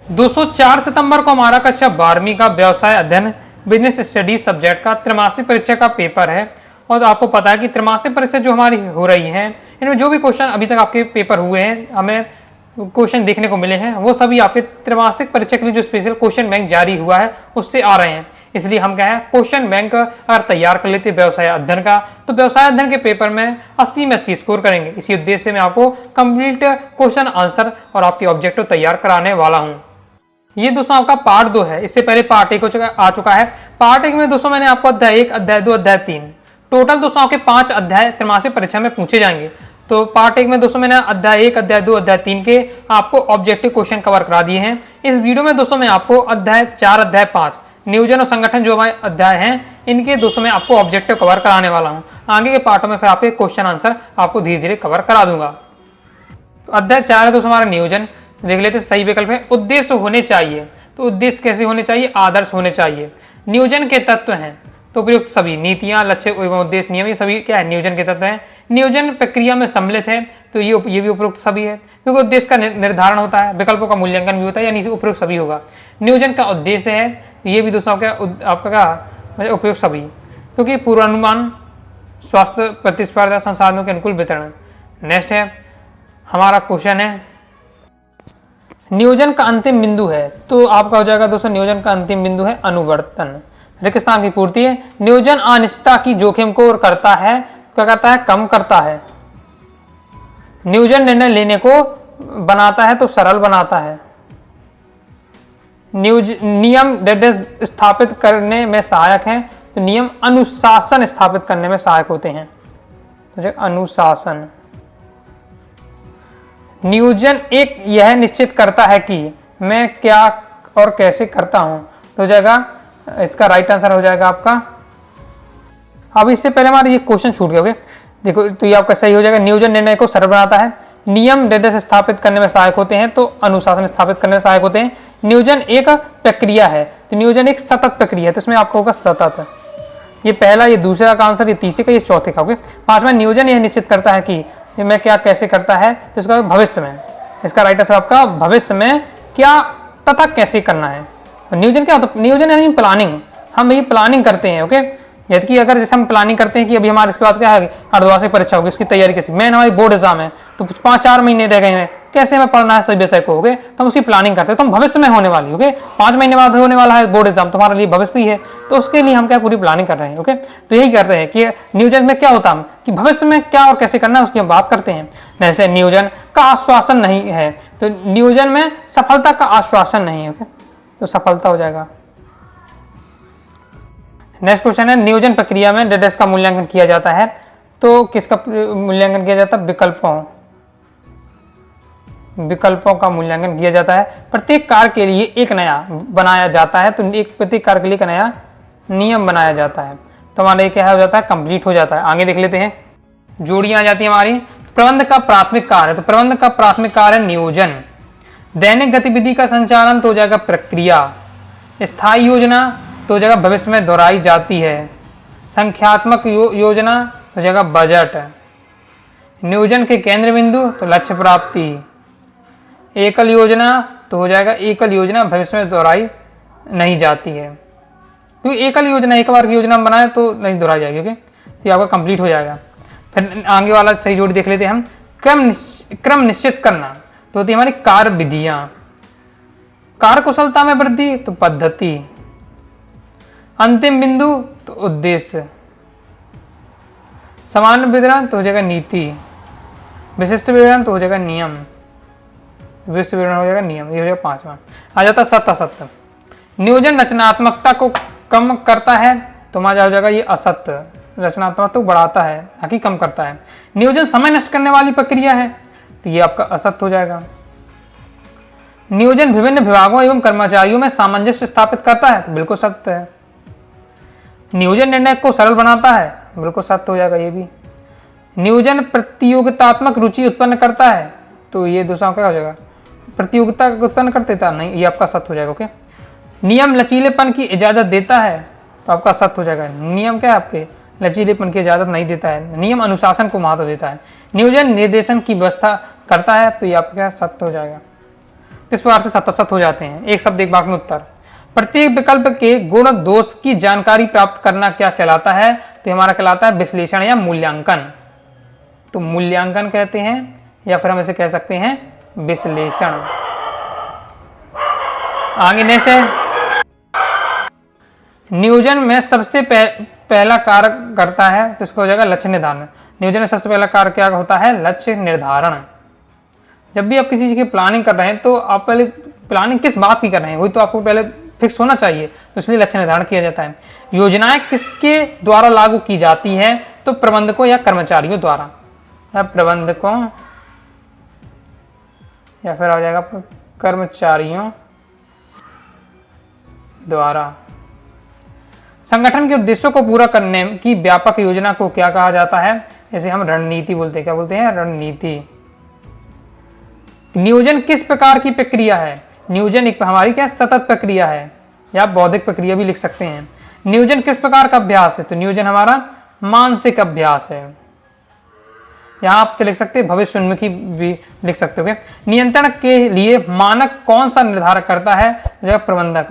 दोस्तों 4 सितंबर को हमारा कक्षा 12वीं का व्यवसाय अध्ययन बिजनेस स्टडीज सब्जेक्ट का त्रैमासिक परीक्षा का पेपर है। और आपको पता है कि त्रैमासिक परीक्षा जो हमारी हो रही है इनमें जो भी क्वेश्चन अभी तक आपके पेपर हुए हैं, हमें क्वेश्चन देखने को मिले हैं, वो सभी आपके त्रैमासिक परीक्षा के लिए जो स्पेशल क्वेश्चन बैंक जारी हुआ है उससे आ रहे हैं। इसलिए हम क्या है, क्वेश्चन बैंक अगर तैयार कर लेते व्यवसाय अध्ययन का तो व्यवसाय अध्ययन के पेपर में 80 में 80 स्कोर करेंगे। इसी उद्देश्य से मैं आपको कंप्लीट क्वेश्चन आंसर और आपके ऑब्जेक्टिव तैयार कराने वाला हूँ। ये दोस्तों आपका पार्ट 2 है। इससे पहले पार्ट 1 आ चुका है। पार्ट 1 में दोस्तों मैंने आपको अध्याय 1, अध्याय 2, अध्याय 3 टोटल दोस्तों आपके 5 अध्याय त्रैमासिक परीक्षा में पूछे जाएंगे। तो पार्ट 1 में दोस्तों मैंने अध्याय 1, अध्याय 2, अध्याय 3 के आपको ऑब्जेक्टिव क्वेश्चन कवर करा दिए हैं। इस वीडियो में दोस्तों मैं आपको अध्याय 4, अध्याय 5 नियोजन और संगठन जो हमारे अध्याय हैं इनके दोस्तों मैं आपको ऑब्जेक्टिव कवर कराने वाला हूँ। आगे के पार्टों में फिर आपके क्वेश्चन आंसर आपको धीरे धीरे कवर करा दूंगा। तो अध्याय 4 है दोस्तों हमारा नियोजन। देख लेते सही विकल्प है उद्देश्य होने चाहिए। तो उद्देश्य कैसे होने चाहिए? आदर्श होने चाहिए। नियोजन के तत्व हैं तो उपयुक्त सभी नीतियां, लक्ष्य एवं उद्देश्य, नियम, ये सभी क्या है? नियोजन के तत्व हैं। नियोजन प्रक्रिया में सम्मिलित है तो ये भी उपयुक्त सभी है, क्योंकि उद्देश्य का निर्धारण होता है, विकल्पों का मूल्यांकन भी होता है, यानी उपयुक्त सभी होगा। नियोजन का उद्देश्य है तो ये भी दोस्तों आपका क्या उपयुक्त सभी, क्योंकि पूर्वानुमान, स्वास्थ्य, प्रतिस्पर्धा, संसाधनों के अनुकूल वितरण। नेक्स्ट है हमारा क्वेश्चन है नियोजन का अंतिम बिंदु है। तो आपका हो जाएगा दोस्तों नियोजन का अंतिम बिंदु है अनुवर्तन, रिक्त स्थान की पूर्ति है। नियोजन अनिश्चितता की जोखिम को करता है, क्या करता है? कम करता है। नियोजन निर्णय लेने को बनाता है तो सरल बनाता है। नियम डेडलाइन स्थापित करने में सहायक है तो नियम अनुशासन स्थापित करने में सहायक होते हैं। तो अनुशासन। नियोजन एक यह निश्चित करता है कि मैं क्या और कैसे करता हूं। तो हो जाएगा इसका राइट आंसर हो जाएगा आपका। अब इससे पहले हमारे ये क्वेश्चन छूट गए। देखो तो ये आपका सही हो जाएगा। नियोजन निर्णय को सरल बनाता है, नियम डेडलाइन स्थापित करने में सहायक होते हैं तो अनुशासन स्थापित करने में सहायक होते हैं। नियोजन एक प्रक्रिया है तो नियोजन एक सतत प्रक्रिया है तो इसमें आपका होगा सतत। ये पहला, ये दूसरा का आंसर, ये तीसरे का, ये चौथे का। ओके, पांचवा नियोजन यह निश्चित करता है कि मैं क्या कैसे करता है तो इसका भविष्य में, इसका राइट आंसर आपका भविष्य में क्या तथा कैसे करना है। नियोजन क्या होता है? नियोजन यानी प्लानिंग। हम ये प्लानिंग करते हैं। ओके, यदि कि अगर जैसे हम प्लानिंग करते हैं कि अभी हमारे इसके बाद क्या है, अर्धवार्षिक परीक्षा होगी, इसकी तैयारी कैसे, मेन हमारी बोर्ड एग्जाम है तो कुछ 5-4 महीने रह गए हैं, कैसे हमें पढ़ना है सभी विषय को। ओके, तो हम उसकी प्लानिंग करते हैं। तो हम भविष्य में होने वाली, ओके 5 महीने बाद होने वाला है बोर्ड एग्जाम, तुम्हारे लिए भविष्य ही है, तो उसके लिए हम क्या पूरी प्लानिंग कर रहे हैं। ओके, तो यही करते हैं कि नियोजन में क्या होता है कि भविष्य में क्या और कैसे करना है उसकी हम बात करते हैं। जैसे नियोजन का आश्वासन नहीं है तो नियोजन में सफलता का आश्वासन नहीं है। ओके, तो सफलता हो जाएगा। नेक्स्ट क्वेश्चन है नियोजन प्रक्रिया में डेडलाइन का मूल्यांकन किया जाता है तो किसका मूल्यांकन किया जाता है? विकल्पों का मूल्यांकन किया जाता है। प्रत्येक कार्य के लिए एक नया बनाया जाता है तो प्रत्येक कार्य के लिए एक नया नियम बनाया जाता है तो हमारा ये क्या हो जाता है? कंप्लीट हो जाता है। आगे देख लेते हैं, जोड़ियां आ जाती है हमारी। प्रबंध का प्राथमिक कार्य, तो प्रबंध का प्राथमिक कार्य नियोजन। दैनिक गतिविधि का संचालन तो हो जाएगा प्रक्रिया। स्थायी योजना तो हो जाएगा भविष्य में दोहराई जाती है। संख्यात्मक योजना हो जाएगा बजट। नियोजन के केंद्र बिंदु तो लक्ष्य प्राप्ति। एकल योजना तो हो जाएगा एकल योजना भविष्य में दोहराई नहीं जाती है, क्योंकि एकल योजना एक बार की योजना बनाए तो नहीं दोहराई जाएगी। ओके, ये आपका कंप्लीट हो जाएगा। फिर आगे वाला सही जोड़ी देख लेते हैं हम। क्रम निश्चित करना तो होती है हमारी कार्य विधियां। कार्य कुशलता में वृद्धि तो पद्धति। अंतिम बिंदु तो उद्देश्य। सामान्य विवरण तो हो जाएगा नीति। विशिष्ट विवरण तो हो जाएगा नियम। विशिष्ट विवरण हो जाएगा नियम। ये हो जाएगा 5वां। आ जाता सत्य असत्य। नियोजन रचनात्मकता को कम करता है तो हमारा हो जाएगा ये असत्य। रचनात्मकता को बढ़ाता है ना कि कम करता है। नियोजन समय नष्ट करने वाली प्रक्रिया है तो ये आपका असत्य हो जाएगा। नियोजन विभिन्न विभागों एवं कर्मचारियों में सामंजस्य स्थापित करता है तो बिल्कुल सत्य है। नियोजन निर्णय को सरल बनाता है, बिल्कुल सत्य हो जाएगा ये भी। नियोजन प्रतियोगितात्मक रुचि उत्पन्न करता है तो ये दूसरा क्या हो जाएगा? प्रतियोगिता उत्पन्न कर देता नहीं, ये आपका सत्य हो जाएगा। ओके, नियम लचीलेपन की इजाजत देता है तो आपका सत्य हो जाएगा। नियम क्या है? आपके लचीलेपन की इजाजत नहीं देता है। नियम अनुशासन को महत्व देता है। नियोजन निर्देशन की व्यवस्था करता है तो ये आपका सत्य हो जाएगा। किस प्रकार से सत असत हो जाते हैं। एक शब्द एक वाक्य में उत्तर। प्रत्येक विकल्प के गुण दोष की जानकारी प्राप्त करना क्या कहलाता है, तो हमारा कहलाता है विश्लेषण या मूल्यांकन। तो मूल्यांकन कहते हैं या फिर हम इसे कह सकते हैं विश्लेषण। आगे नेक्स्ट है, नियोजन में सबसे पहला कार्य करता है, तो इसका हो जाएगा लक्ष्य निर्धारण। नियोजन में सबसे पहला कार्य क्या होता है, लक्ष्य निर्धारण। जब भी आप किसी चीज की प्लानिंग कर रहे हैं तो आप पहले प्लानिंग किस बात की कर रहे हैं वही तो आपको पहले फिक्स होना चाहिए, तो इसलिए लक्ष्य निर्धारण किया जाता है। योजनाएं किसके द्वारा लागू की जाती है, तो प्रबंधकों या कर्मचारियों द्वारा, या प्रबंधकों या फिर आ जाएगा कर्मचारियों द्वारा। संगठन के उद्देश्यों को पूरा करने की व्यापक योजना को क्या कहा जाता है, इसे हम रणनीति बोलते हैं। क्या बोलते हैं, रणनीति। नियोजन किस प्रकार की प्रक्रिया है, नियोजन एक हमारी क्या सतत प्रक्रिया है, या बौद्धिक प्रक्रिया भी लिख सकते हैं। नियोजन किस प्रकार का अभ्यास है, तो नियोजन हमारा मानसिक अभ्यास है। यहाँ आप क्या लिख सकते हैं, भविष्य उन्मुखी भी लिख सकते हो। नियंत्रण के लिए मानक कौन सा निर्धारित करता है, तो प्रबंधक।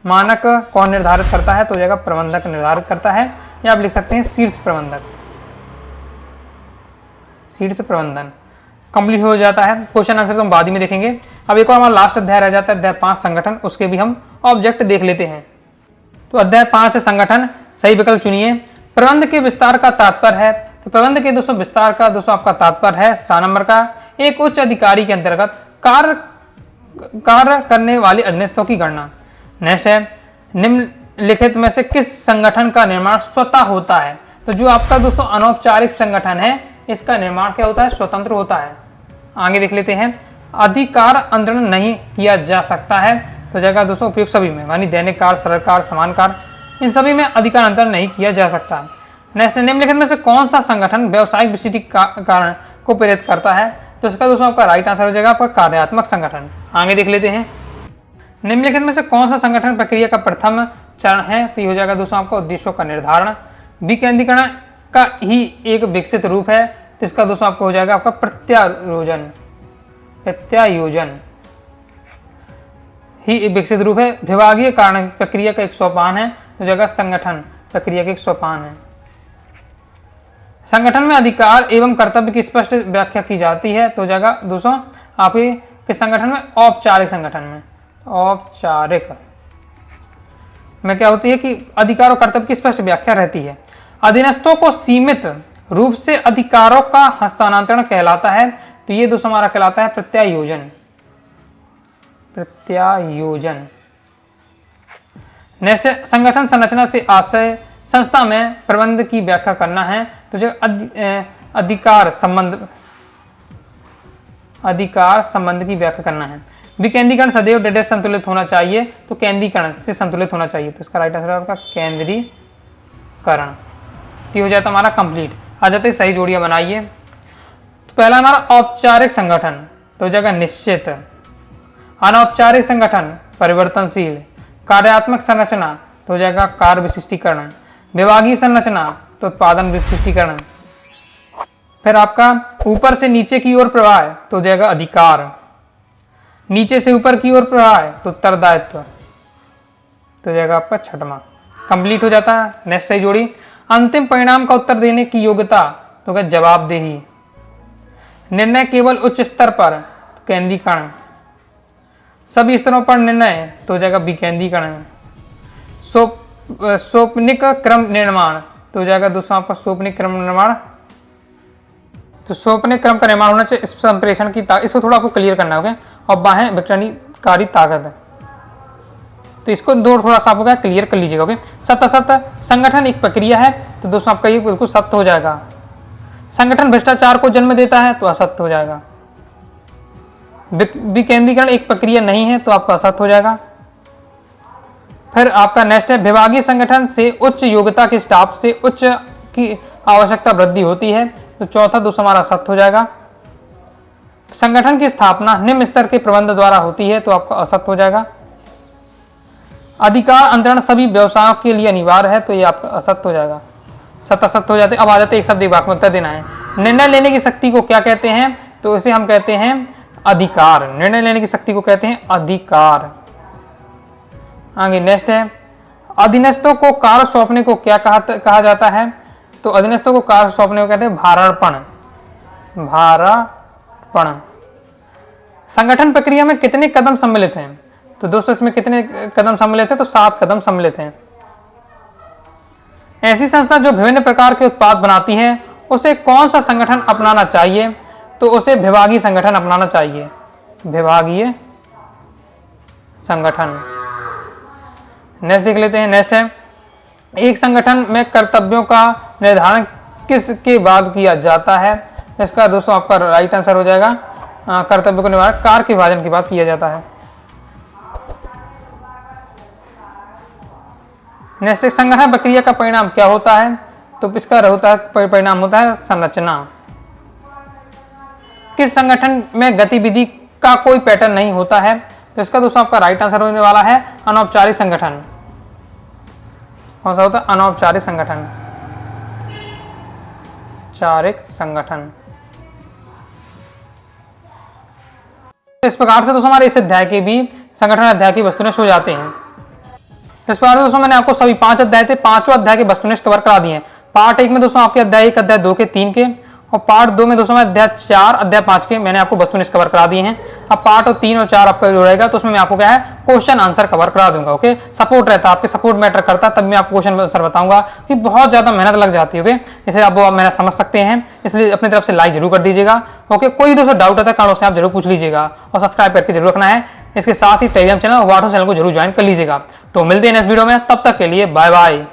मानक कौन निर्धारित करता है, तो जाएगा प्रबंधक निर्धारित करता है, या आप लिख सकते हैं शीर्ष प्रबंधक, शीर्ष प्रबंधन। कंप्लीट हो जाता है। क्वेश्चन आंसर तो हम बाद में देखेंगे। अब एक और हमारा लास्ट अध्याय रह जाता है, अध्याय 5 संगठन, उसके भी हम ऑब्जेक्ट देख लेते हैं। तो अध्याय 5 है संगठन, सही विकल्प चुनिए। प्रबंध के विस्तार का तात्पर्य है, तो प्रबंध के दोस्तों विस्तार का दोस्तों आपका तात्पर्य है 7 नंबर का, एक उच्च अधिकारी के अंतर्गत कार्य करने वाले अधीनस्थों की गणना। नेक्स्ट है, निम्नलिखित में से किस संगठन का निर्माण स्वतः होता है, तो जो आपका दोस्तों अनौपचारिक संगठन है इसका निर्माण क्या होता है, स्वतंत्र होता है। आगे देख लेते हैं, अधिकार अंतरण नहीं किया जा सकता है, तो जगह दोस्तों उपयुक्त सभी में, यानी दैनिक कार्य, सरल कार्य, समान कार्य, इन सभी में अधिकार अंतरण नहीं किया जा सकता। नेक्स्ट, निम्नलिखित में से कौन सा संगठन व्यावसायिक विस्तृति कारण को प्रेरित करता है, तो इसका दोस्तों आपका राइट आंसर हो जाएगा आपका कार्यात्मक संगठन। आगे देख लेते हैं, निम्नलिखित में से कौन सा संगठन प्रक्रिया का प्रथम चरण है, तो ये हो जाएगा दोस्तों आपका उद्देश्यों का निर्धारण। विकेंद्रीकरण का ही एक विकसित रूप है, तो इसका दोस्तों आपको हो जाएगा आपका प्रत्यायोजन। प्रत्यायोजन ही एक विकसित रूप है। विभागीय कारण प्रक्रिया का एक सोपान है, तो जगह संगठन प्रक्रिया के एक सोपान है। संगठन में अधिकार एवं कर्तव्य की स्पष्ट व्याख्या की जाती है, तो जगह दोस्तों आपके किस संगठन में, औपचारिक संगठन में। औपचारिक में क्या होती है कि अधिकार और कर्तव्य की स्पष्ट व्याख्या रहती है। अधीनस्थों को सीमित रूप से अधिकारों का हस्तांतरण कहलाता है, तो ये दोस्तों हमारा कहलाता है प्रत्यायोजन। प्रत्यायोजन। नेक्स्ट, संगठन संरचना से आशय संस्था में प्रबंध की व्याख्या करना है, तो जो अधिकार संबंध की व्याख्या करना है। विकेंद्रीकरण सदैव डेटा संतुलित होना चाहिए, तो केंद्रीकरण से संतुलित होना चाहिए, तो इसका राइट आंसर आपका केंद्रीकरण। तो हो जाता हमारा कंप्लीट। आ जाते सही जोड़ियां बनाइए। तो पहला हमारा औपचारिक संगठन, तो जगह निश्चित। अनौपचारिक संगठन परिवर्तनशील। कार्यात्मक संरचना, तो जगह कार्य विशिष्टीकरण। विभागीय संरचना, तो उत्पादन विशिष्टीकरण। फिर आपका ऊपर से नीचे की ओर प्रवाह, तो जगह अधिकार। नीचे से ऊपर की ओर प्रवाह है, तो उत्तरदायित्व, तो जगह आपका छठवां। कंप्लीट हो जाता है। नेक्स्ट सही जोड़ी, अंतिम परिणाम का उत्तर देने की योग्यता, तो क्या जवाबदेही। निर्णय केवल उच्च स्तर पर, तो केंद्रीकरण। सभी स्तरों पर निर्णय, तो जगह विकेंद्रीकरण। सोपनिक क्रम निर्माण, तो जाएगा दोस्तों आपका सोपनिक क्रम निर्माण। तो सोपनिक क्रम का निर्माण होना चाहिए। संप्रेषण की ताकत, इसको थोड़ा आपको क्लियर करना होगा। और बाहें विकरणकारी ताकत, तो इसको थोड़ा सा आपको क्लियर कर लीजिएगा। ओके, सत्य असत्य संगठन एक प्रक्रिया है, तो दोस्तों आपका ये बिल्कुल सत्य हो जाएगा। संगठन भ्रष्टाचार को जन्म देता है, तो असत्य हो जाएगा। विकेंद्रीकरण एक प्रक्रिया नहीं है, तो आपका असत्य हो जाएगा। फिर आपका नेक्स्ट है, विभागीय संगठन से उच्च योग्यता के स्टाफ से उच्च की आवश्यकता वृद्धि होती है, तो चौथा दोस्तों हमारा सत्य हो जाएगा। संगठन की स्थापना निम्न स्तर के प्रबंध द्वारा होती है, तो आपका असत्य हो जाएगा। अधिकार अंतरण सभी व्यवसायों के लिए अनिवार्य है, तो ये आपका असत्य हो जाएगा। सत्य असत्य हो जाते। अब आ जाते एक शब्द एक वाक्य में उत्तर देना है। निर्णय लेने की शक्ति को क्या कहते हैं, तो इसे हम कहते हैं अधिकार, निर्णय लेने की शक्ति को कहते हैं अधिकार। आगे नेक्स्ट है, अधीनस्थों को कार्य सौंपने को क्या कहा जाता है? तो अधीनस्थों को कार्य सौंपने को कहते हैं भारार्पण। भारार्पण। संगठन प्रक्रिया में कितने कदम सम्मिलित हैं? तो दोस्तों इसमें कितने कदम सम्मिलित हैं? तो 7 कदम सम्मिलित हैं। ऐसी संस्था जो विभिन्न प्रकार के उत्पाद बनाती है उसे कौन सा संगठन अपनाना चाहिए? तो उसे विभागीय संगठन अपनाना चाहिए। विभागीय संगठन। नेक्स्ट देख लेते हैं। नेक्स्ट है, एक संगठन में कर्तव्यों का निर्धारण किसके बाद किया जाता है? इसका दोस्तों आपका राइट आंसर हो जाएगा कर्तव्य को निवारण कार्य के विभाजन के बाद किया जाता है। नेक्स्ट, संगठन प्रक्रिया का परिणाम क्या होता है? तो इसका परिणाम होता है संरचना। किस संगठन में गतिविधि का कोई पैटर्न नहीं होता है? तो इसका दोस्तों आपका राइट आंसर होने वाला है अनौपचारिक संगठन। कौन सा होता है? अनौपचारिक संगठन। औपचारिक संगठन। इस प्रकार से दोस्तों हमारे इस अध्याय के भी संगठन अध्याय की वस्तुनिष्ठ हो जाते हैं। इस प्रकार से दोस्तों मैंने आपको सभी 5 अध्याय थे, 5 अध्याय के वस्तुनिष्ठ कवर करा दिए हैं। पार्ट 1 में दोस्तों आपके अध्याय 1, अध्याय 2 के 3 के, और पार्ट 2 में दोस्तों मैं अध्याय 4, अध्याय 5 के मैंने आपको वस्तुनिष्ठ कवर करा दिए हैं। अब पार्ट 3 और 4 आपका जो रहेगा तो उसमें मैं आपको क्या है क्वेश्चन आंसर कवर करा दूंगा। ओके, सपोर्ट रहता है, आपके सपोर्ट मैटर करता है, तब मैं आपको क्वेश्चन आंसर बताऊंगा कि बहुत ज्यादा मेहनत लग जाती है। ओके, इसे आप मेहनत समझ सकते हैं, इसलिए अपनी तरफ से लाइक जरूर कर दीजिएगा। ओके, कोई दोस्तों डाउट आता है कारण से आप जरूर पूछ लीजिएगा, और सब्सक्राइब करके जरूर रखना है। इसके साथ ही टेलीग्राम चैनल और व्हाट्सएप चैनल को जरूर ज्वाइन कर लीजिएगा। तो मिलते हैं नेक्स्ट वीडियो में, तब तक के लिए बाय बाय।